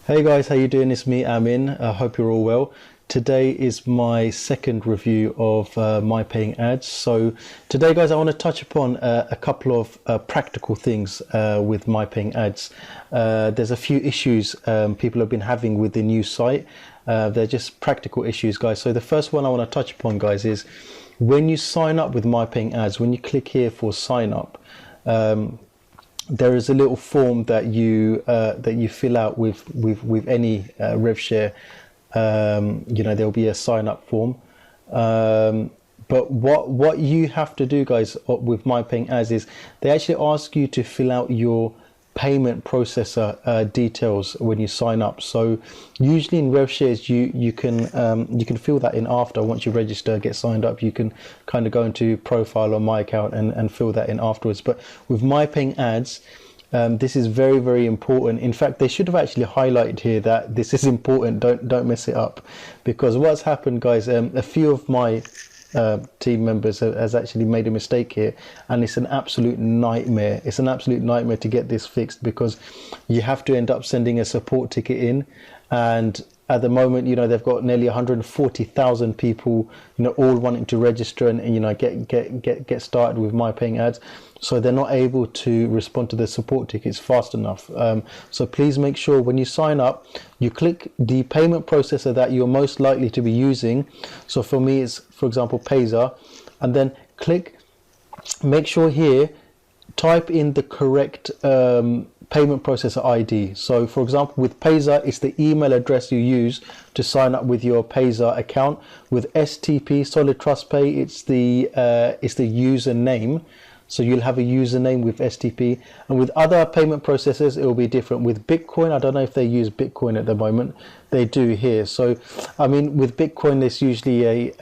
Hey guys, how you doing? It's me, Amin. I hope you're all well. Today is my second review of My Paying Ads. So today, guys, I want to touch upon a couple of practical things with My Paying Ads. There's a few issues people have been having with the new site. They're just practical issues, guys. So the first one I want to touch upon, guys, is when you sign up with My Paying Ads, when you click here for sign up, there is a little form that you fill out with any rev share. There'll be a sign up form. But what you have to do, guys, with My Paying Ads is they actually ask you to fill out your payment processor details when you sign up. So usually in rev shares you can fill that in after. Once you register, get signed up, you can kind of go into profile on my account and fill that in afterwards. But with My Paying Ads, this is very, very important. In fact, they should have actually highlighted here that this is important. Don't mess it up, because what's happened, guys, a few of my team members has actually made a mistake here, and it's an absolute nightmare. It's an absolute nightmare to get this fixed, because you have to end up sending a support ticket in, and at the moment, they've got nearly 140,000 people, all wanting to register and get started with My Paying Ads. So they're not able to respond to the support tickets fast enough. So please make sure when you sign up, you click the payment processor that you're most likely to be using. So for me, it's, for example, Payza, and then make sure here, type in the correct payment processor ID. So for example, with Payza, it's the email address you use to sign up with your Payza account. With STP, Solid Trust Pay, it's the username. So you'll have a username with STP, and with other payment processors it will be different. With Bitcoin, I don't know if they use Bitcoin at the moment. They do here. So I mean, with Bitcoin, there's usually a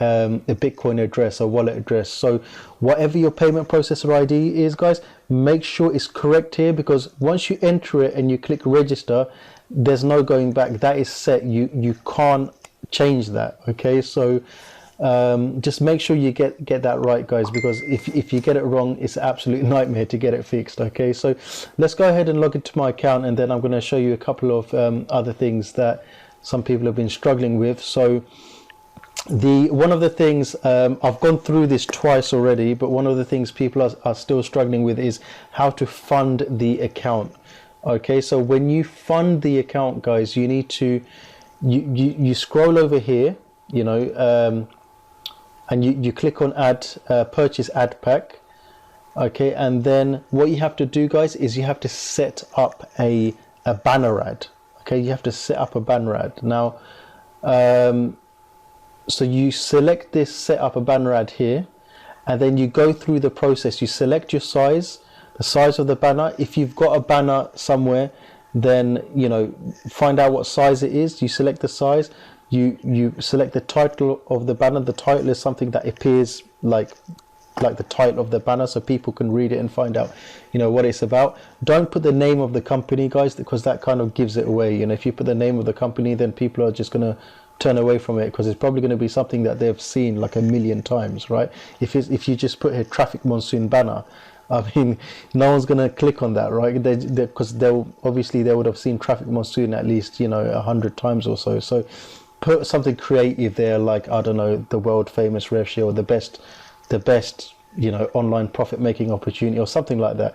Bitcoin address, a wallet address. So whatever your payment processor ID is, guys, make sure it's correct here, because once you enter it and you click register, there's no going back. That is set. You can't change that. Okay, so just make sure you get that right, guys, because if you get it wrong, it's an absolute nightmare to get it fixed. Okay, so let's go ahead and log into my account, and then I'm going to show you a couple of other things that some people have been struggling with. So one of the things, I've gone through this twice already, but one of the things people are still struggling with is how to fund the account. Okay, so when you fund the account, guys, you need to you scroll over here, and you click on purchase ad pack. Okay, and then what you have to do, guys, is you have to set up a banner ad. Okay, you have to set up a banner ad. Now, so you select this set up a banner ad here, and then you go through the process. You select your size, the size of the banner. If you've got a banner somewhere, then find out what size it is. You select the size. You select the title of the banner. The title is something that appears like the title of the banner, so people can read it and find out what it's about. Don't put the name of the company, guys, because that kind of gives it away. If you put the name of the company, then people are just going to turn away from it, because it's probably going to be something that they've seen like a million times, right? If you just put here traffic monsoon banner, I mean, no one's going to click on that, right? Because they would have seen traffic monsoon at least 100 times or so. So put something creative there, like, I don't know, the world famous rev share, or the best online profit making opportunity, or something like that.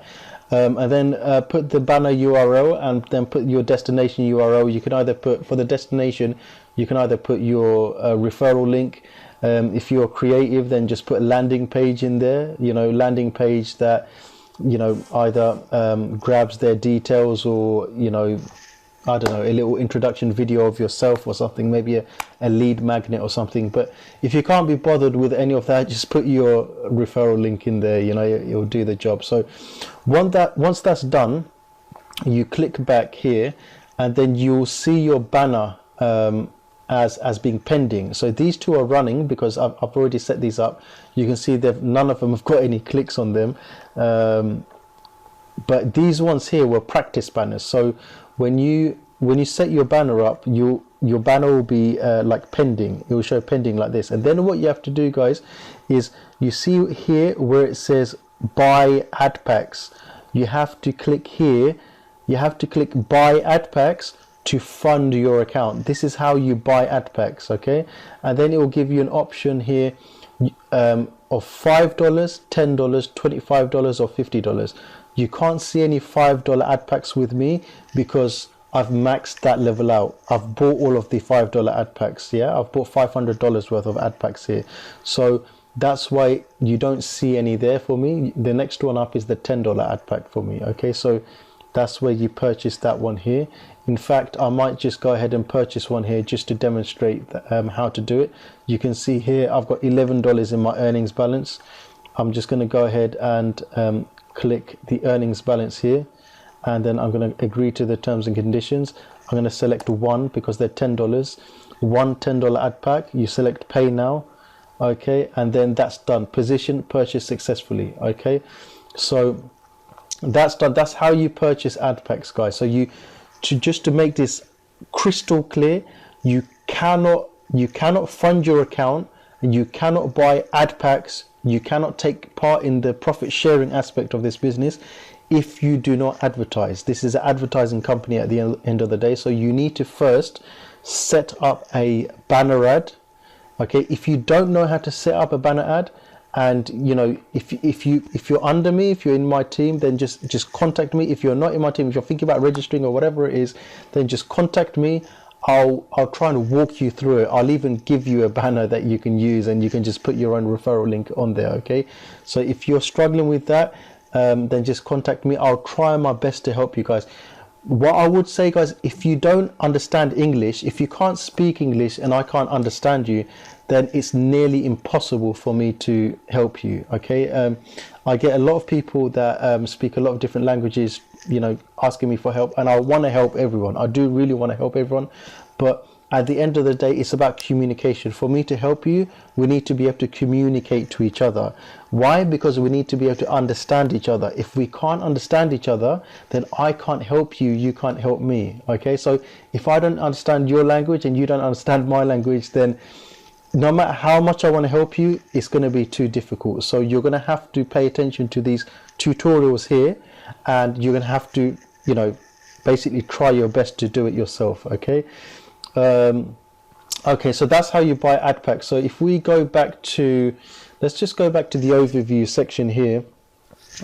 And then put the banner URL, and then put your destination URL. You can either put, for the destination, you can either put your referral link. If you're creative, then just put a landing page in there, landing page that either grabs their details, or I don't know, a little introduction video of yourself or something, maybe a lead magnet or something. But if you can't be bothered with any of that, just put your referral link in there, it'll do the job. So once that's done, you click back here, and then you'll see your banner as being pending. So these two are running because I've already set these up. You can see that none of them have got any clicks on them. But these ones here were practice banners. So when you set your banner up, your banner will be like pending. It will show pending like this. And then what you have to do, guys, is you see here where it says buy ad packs. You have to click here. You have to click buy ad packs to fund your account. This is how you buy ad packs, okay? And then it will give you an option here of $5, $10, $25 or $50. You can't see any $5 ad packs with me because I've maxed that level out. I've bought all of the $5 ad packs. Yeah, I've bought $500 worth of ad packs here. So that's why you don't see any there for me. The next one up is the $10 ad pack for me. Okay, so that's where you purchase that one here. In fact, I might just go ahead and purchase one here just to demonstrate how to do it. You can see here I've got $11 in my earnings balance. I'm just going to go ahead and click the earnings balance here, and then I'm going to agree to the terms and conditions. I'm going to select one because they're $10. One $10 ad pack. You select pay now, okay, and then that's done. Position purchase successfully. Okay, so that's done. That's how you purchase ad packs, guys. So just to make this crystal clear, you cannot fund your account, and you cannot buy ad packs, you cannot take part in the profit sharing aspect of this business if you do not advertise. This is an advertising company at the end of the day, so you need to first set up a banner ad. Okay, if you don't know how to set up a banner ad, and you know, if you're under me, if you're in my team, then just contact me. If you're not in my team, if you're thinking about registering or whatever it is, then just contact me. I'll try and walk you through it. I'll even give you a banner that you can use, and you can just put your own referral link on there. Okay, so if you're struggling with that, then just contact me. I'll try my best to help you guys. What I would say, guys, if you don't understand English, if you can't speak English and I can't understand you, then it's nearly impossible for me to help you. Okay, I get a lot of people that speak a lot of different languages, you know, asking me for help, and I want to help everyone. I do really want to help everyone, but at the end of the day, it's about communication. For me to help you, we need to be able to communicate to each other. Why? Because we need to be able to understand each other. If we can't understand each other, then I can't help you, you can't help me. Okay, so if I don't understand your language and you don't understand my language, then no matter how much I want to help you, it's going to be too difficult. So you're going to have to pay attention to these tutorials here, and you're going to have to, you know, basically try your best to do it yourself. Okay. Okay, so that's how you buy ad packs. So if we go back to, let's just go back to the overview section here.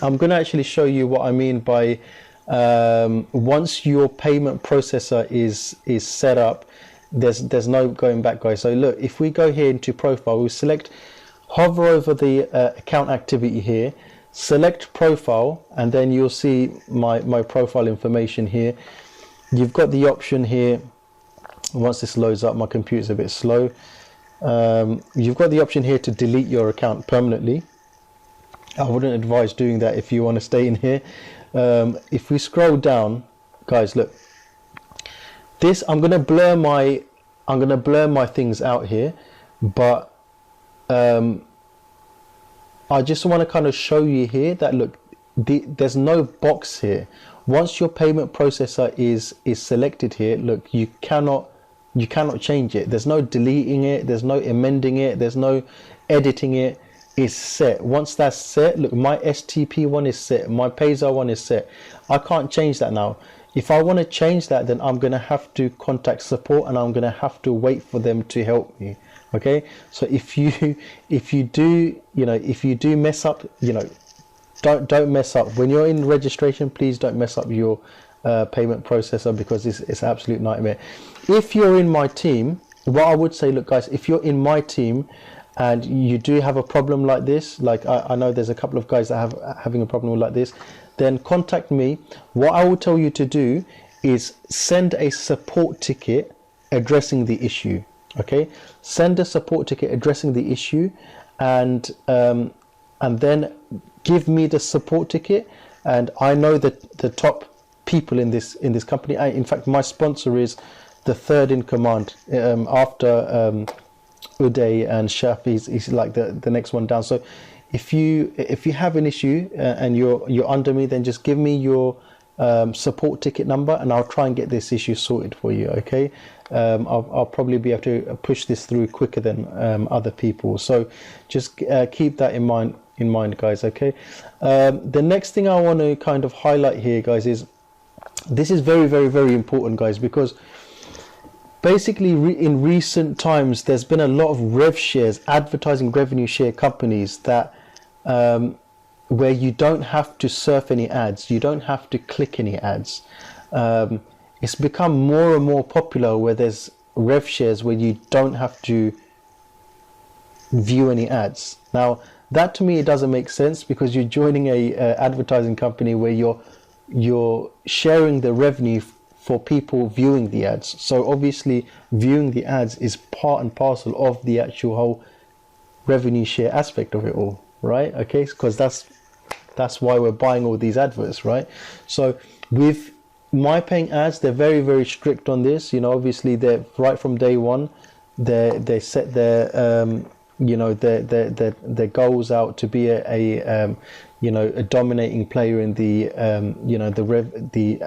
I'm going to actually show you what I mean by once your payment processor is set up, there's no going back, guys. So look, if we go here into profile, we select, hover over the account activity here, select profile, and then you'll see my profile information here. You've got the option here. Once this loads up, my computer's a bit slow. You've got the option here to delete your account permanently. I wouldn't advise doing that if you want to stay in here. If we scroll down, guys, look. This I'm gonna blur my things out here, but I just want to kind of show you here that look, there's no box here. Once your payment processor is selected here, look, you cannot change it. There's no deleting it, there's no amending it, there's no editing it. It's set. Once that's set, look, my STP one is set, my Payzar one is set. I can't change that now. If I want to change that, then I'm going to have to contact support, and I'm going to have to wait for them to help me. Okay, so if you do, you know, if you do mess up, you know, don't mess up when you're in registration. Please don't mess up your payment processor, because it's an absolute nightmare. If you're in my team, what I would say, look guys, if you're in my team and you do have a problem like this, like I know there's a couple of guys that having a problem like this, then contact me. What I will tell you to do is send a support ticket addressing the issue. Okay, send a support ticket addressing the issue, and then give me the support ticket, and I know that the top people in this company. In fact, my sponsor is the third in command after Uday and Shaf. He's like the next one down. So if you have an issue and you're under me, then just give me your support ticket number, and I'll try and get this issue sorted for you. Okay, I'll probably be able to push this through quicker than other people. So just keep that in mind, guys. Okay, the next thing I want to kind of highlight here, guys, is this is very, very, very important, guys, because basically in recent times there's been a lot of rev shares, advertising revenue share companies that where you don't have to surf any ads, you don't have to click any ads. It's become more and more popular where there's rev shares where you don't have to view any ads. Now that to me it doesn't make sense, because you're joining a advertising company where you're sharing the revenue for people viewing the ads. So obviously viewing the ads is part and parcel of the actual whole revenue share aspect of it all, right? Okay, because that's why we're buying all these adverts, right? So with MyPayingAds, they're very, very strict on this. You know, obviously they're right from day one, they set their you know, their goals out to be a you know, a dominating player in the you know, the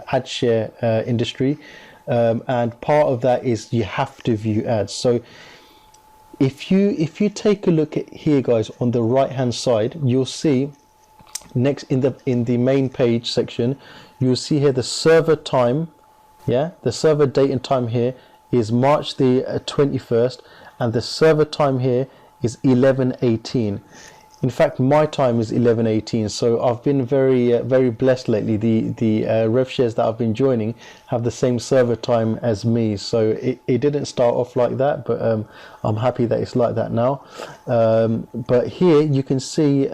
ad share industry, and part of that is you have to view ads. So if you take a look at here, guys, on the right hand side, you'll see next in the main page section, you'll see here the server time. Yeah, the server date and time here is March the 21st, and the server time here is 11:18. In fact, my time is 11:18. So I've been very very blessed lately. The rev shares that I've been joining have the same server time as me. So it didn't start off like that, but I'm happy that it's like that now. But here you can see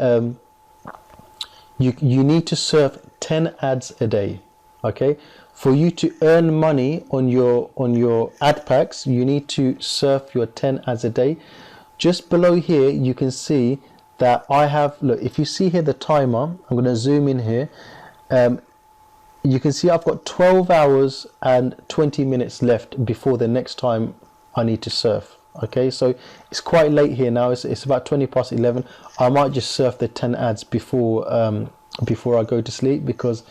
you need to surf 10 ads a day. Okay, for you to earn money on your ad packs, you need to surf your 10 ads a day. Just below here you can see that I have, look, if you see here the timer, I'm going to zoom in here, you can see I've got 12 hours and 20 minutes left before the next time I need to surf. Okay, so it's quite late here now. It's about 20 past 11. I might just surf the 10 ads before I go to sleep, because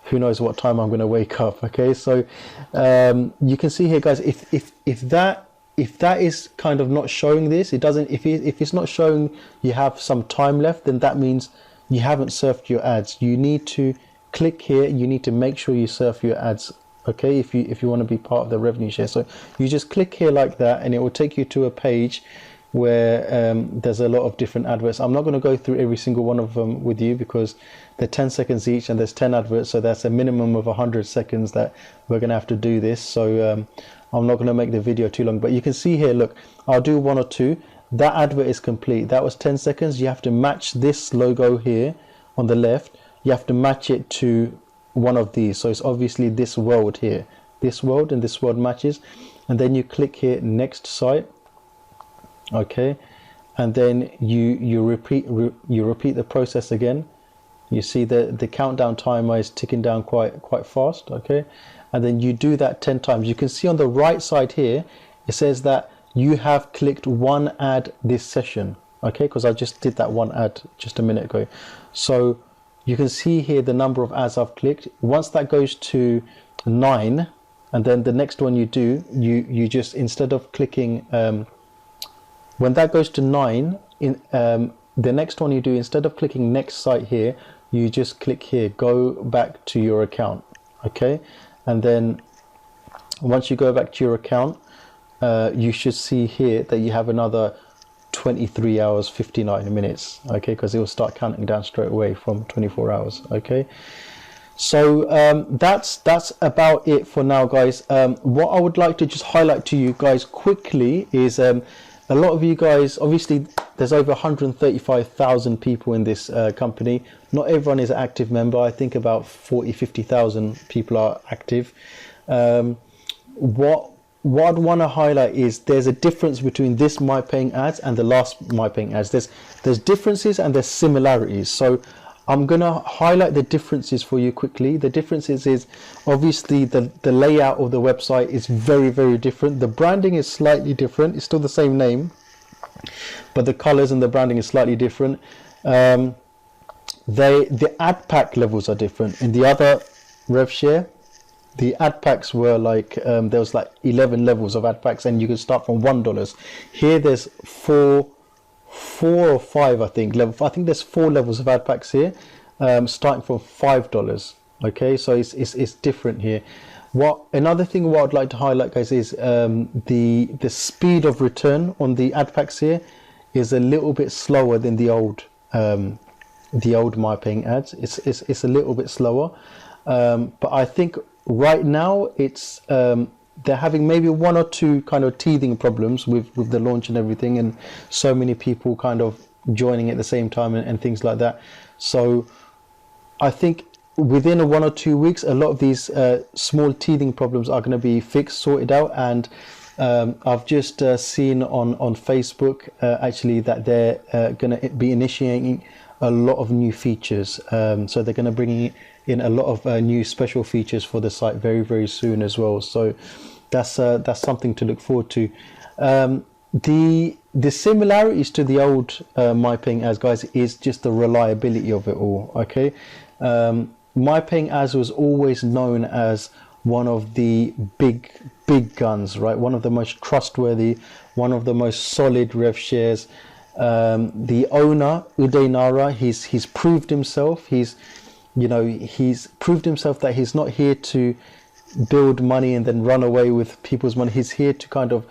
who knows what time I'm going to wake up. Okay, so you can see here, guys, if that is kind of not showing this, it doesn't, if it's not showing you have some time left, then that means you haven't surfed your ads. You need to click here, you need to make sure you surf your ads. Okay, if you want to be part of the revenue share. So you just click here like that, and it will take you to a page where there's a lot of different adverts. I'm not going to go through every single one of them with you, because they're 10 seconds each and there's 10 adverts, so that's a minimum of 100 seconds that we're going to have to do this. So I'm not going to make the video too long, but you can see here, look, I'll do one or two. That advert is complete. That was 10 seconds. You have to match this logo here on the left. You have to match it to one of these. So it's obviously this world here, this world, and this world matches. And then you click here, next site. Okay, and then you repeat the process again. You see the countdown timer is ticking down quite fast. Okay, and then you do that 10 times. You can see on the right side here it says that you have clicked one ad this session. Okay, because I just did that one ad just a minute ago. So you can see here the number of ads I've clicked. Once that goes to 9, and then the next one you do, you just, instead of clicking when that goes to 9, in the next one you do, instead of clicking next site here, you just click here, go back to your account. Okay, and then once you go back to your account, you should see here that you have another 23 hours 59 minutes. Okay, because it will start counting down straight away from 24 hours. Okay, so that's about it for now, guys. What I would like to just highlight to you guys quickly is a lot of you guys, obviously there's over 135,000 people in this company. Not everyone is an active member. I think about 50,000 people are active. What I'd want to highlight is there's a difference between this MyPayingAds and the last MyPayingAds. There's differences and there's similarities. So I'm going to highlight the differences for you quickly. The differences is obviously the layout of the website is very, very different. The branding is slightly different. It's still the same name, but the colors and the branding is slightly different. The ad pack levels are different. In the other rev share, the ad packs were like, there was like 11 levels of ad packs, and you could start from $1. Here there's four or five, I think. I think there's 4 levels of ad packs here, starting from $5. Okay, so it's different here. What another thing what I'd like to highlight, guys, is the speed of return on the ad packs here is a little bit slower than the old My Paying Ads. It's a little bit slower, but I think right now it's they're having maybe one or two kind of teething problems with the launch and everything, and so many people kind of joining at the same time and things like that. So I think within 1 or 2 weeks, a lot of these small teething problems are going to be fixed, sorted out. And I've just seen on Facebook actually that they're going to be initiating a lot of new features. So they're going to bring in a lot of new special features for the site very, very soon as well. So that's something to look forward to. The similarities to the old My Paying Ads, guys, is just the reliability of it all. Okay. My Paying Ads was always known as one of the big guns, right? One of the most trustworthy, one of the most solid rev shares. The owner, Uday Nara, he's proved himself. He's proved himself that he's not here to build money and then run away with people's money. He's here to kind of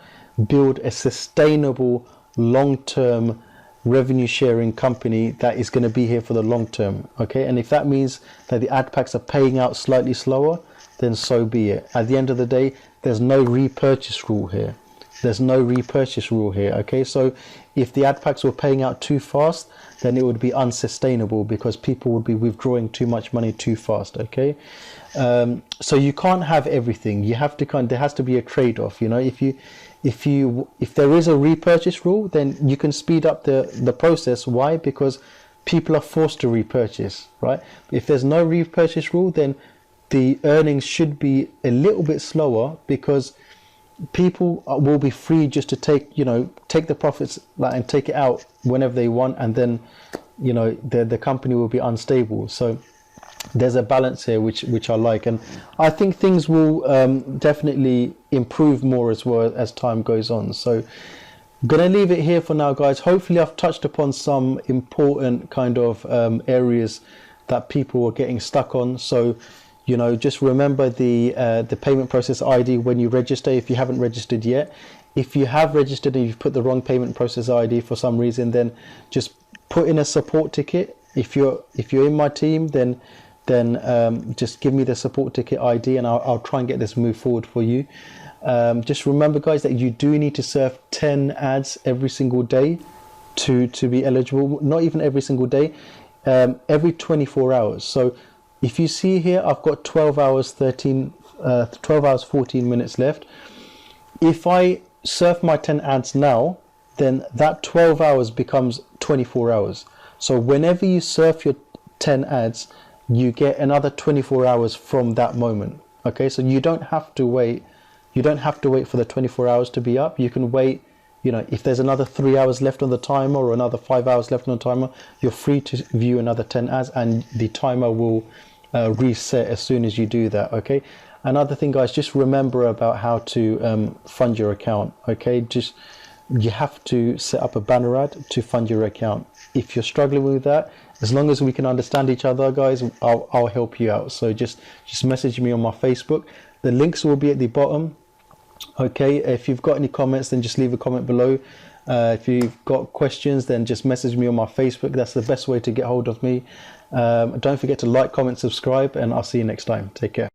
build a sustainable, long-term revenue sharing company that is going to be here for the long term. Okay, and if that means that the ad packs are paying out slightly slower, then so be it. At the end of the day, there's no repurchase rule here. Okay, so if the ad packs were paying out too fast, then it would be unsustainable because people would be withdrawing too much money too fast. Okay, so you can't have everything. You have to there has to be a trade-off. If there is a repurchase rule, then you can speed up the process. Why? Because people are forced to repurchase, right? If there's no repurchase rule, then the earnings should be a little bit slower because people will be free just to take the profits and take it out whenever they want, and then the company will be unstable. So there's a balance here which I like, and I think things will definitely improve more as well as time goes on. So I'm gonna leave it here for now, guys. Hopefully I've touched upon some important kind of areas that people are getting stuck on. So just remember the payment process ID when you register if you haven't registered yet. If you have registered and you've put the wrong payment process ID for some reason, then just put in a support ticket. If you're in my team, then just give me the support ticket ID and I'll try and get this moved forward for you. Just remember, guys, that you do need to serve 10 ads every single day to be eligible. Not even every single day, every 24 hours. So if you see here, I've got 12 hours 14 minutes left. If I serve my 10 ads now, then that 12 hours becomes 24 hours. So whenever you serve your 10 ads, you get another 24 hours from that moment. Okay, so you don't have to wait. You don't have to wait for the 24 hours to be up. You can wait, if there's another 3 hours left on the timer or another 5 hours left on the timer, you're free to view another 10 ads and the timer will reset as soon as you do that. Okay, another thing, guys, just remember about how to fund your account. Okay, you have to set up a banner ad to fund your account. If you're struggling with that, as long as we can understand each other, guys, I'll help you out. So just message me on my Facebook. The links will be at the bottom. Okay, if you've got any comments, then just leave a comment below. If you've got questions, then just message me on my Facebook. That's the best way to get hold of me. Don't forget to like, comment, subscribe, and I'll see you next time. Take care.